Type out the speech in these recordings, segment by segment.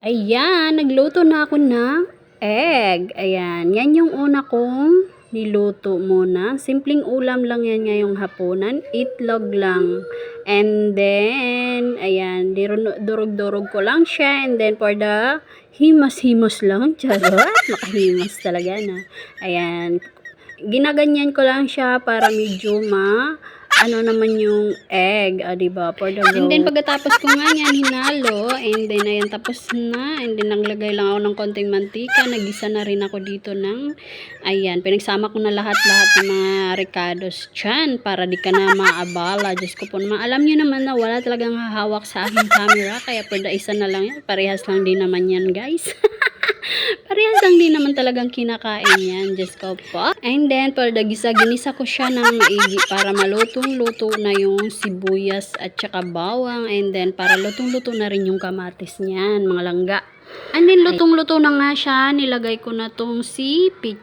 Ayan, nagluto na ako ng egg. Ayan, yan yung una kong niluto muna. Simpleng ulam lang yan ngayong hapunan. Itlog lang. And then, ayan, durog-durog ko lang siya. And then, for the himas-himas lang. Charot, makahimas talaga na. Ayan, ginaganyan ko lang siya para medyo ano naman yung egg, diba? For the And then, pagkatapos ko nga yan, hinalo, and then, ayan, tapos na, and then, naglagay lang ako ng konting mantika, nagisa na rin ako dito ng, ayan, pinagsama ko na lahat-lahat ng mga ricados dyan, para di ka na maabala. Diyos ko po naman, alam nyo naman na wala talagang hahawak sa aking camera, kaya for the isa na lang yan, parehas lang din naman yan, guys. Parehas lang din naman talagang kinakain yan. Diyos ko po. And then, for the ginisa ko siya ng maigi para malutong-luto na yung sibuyas at saka bawang. And then, para lutong-luto na rin yung kamatis niyan, mga langga. And then, lutong-luto na nga siya. Nilagay ko na tong si pichay.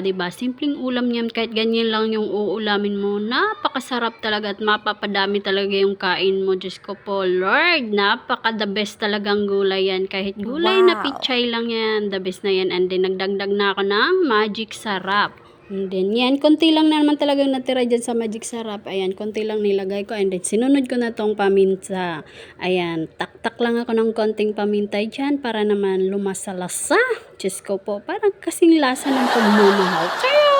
Diba? Simpleng ulam niyan. Kahit ganyan lang yung uulamin mo. Napakasarap talaga at mapapadami talaga yung kain mo. Diyos ko po, Lord. Napaka the best talagang gulay yan. Kahit gulay na pichay lang yan. The best na yan. And then, nagdagdag na ako ng magic sarap. And then, yan, konti lang naman talagang natira dyan sa magic sarap. Ayan, konti lang nilagay ko. And then, sinunod ko na tong paminta. Ayan, taktak lang ako ng konting paminta dyan para naman lumasalasa. Diyos ko po, parang kasing lasa ng pagmamahal. Charot!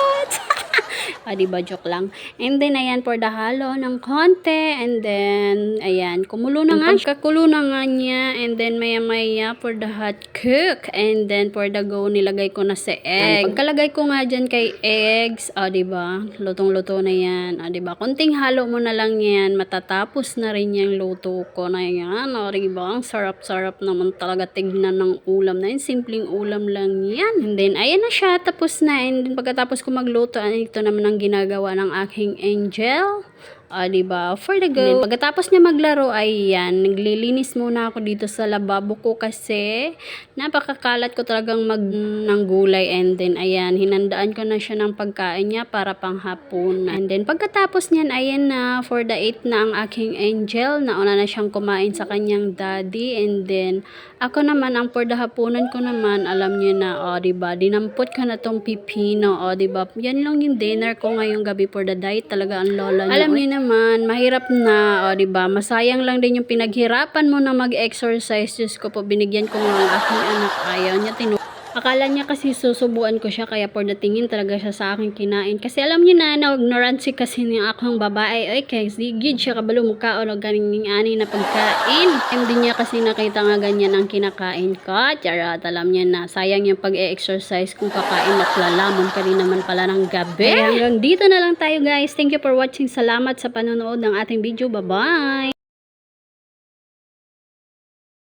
Diba, joke lang. And then, ayan, for the halo ng konti. And then, ayan, kumulo na nga. Pagkakulo na nga niya. And then, maya-maya for the hot cook. And then, for the go, nilagay ko na sa egg. Pagkalagay ko nga dyan kay eggs, diba, lutong-luto na yan. Diba, konting halo mo na lang yan. Matatapos na rin yung luto ko na yan. Diba, ang sarap-sarap naman talaga tignan ng ulam na yan. Simpleng ulam lang yan. And then, ayan na siya. Tapos na. And then, pagkatapos ko magluto, ito naman ang ginagawa ng aking angel. Diba? For the go. Pagkatapos niya maglaro, ayan, naglilinis muna ako dito sa lababo ko kasi napakakalat ko talagang ng gulay. And then, ayan, hinandaan ko na siya ng pagkain niya para panghapon. And then, pagkatapos niyan, ayan na, for the 8 na ang aking angel. Nauna na siyang kumain sa kanyang daddy. And then, ako naman, ang for the hapunan ko naman, alam niyo na, diba, dinampot ko na tong pipino, diba, yan lang yung dinner ko ngayong gabi for the diet, talaga ang lola niyo. Alam niyo naman, mahirap na, diba, masayang lang din yung pinaghirapan mo na mag-exercise. Diyos ko po, binigyan ko nga ang aking anak, ayaw niya, akala niya kasi susubuan ko siya, kaya for the tingin talaga siya sa akin kinain. Kasi alam niyo na, ignorancy kasi niya akong babae. Ay, kasi gid siya kabalo mukha o ganing ani na pagkain. Hindi niya kasi nakita nga ganyan ang kinakain ko. Charot, alam niya na, sayang yung pag-e-exercise kung kakain at lalamon ka rin naman pala ng gabi. Kaya hanggang dito na lang tayo, guys. Thank you for watching. Salamat sa panonood ng ating video. Bye-bye!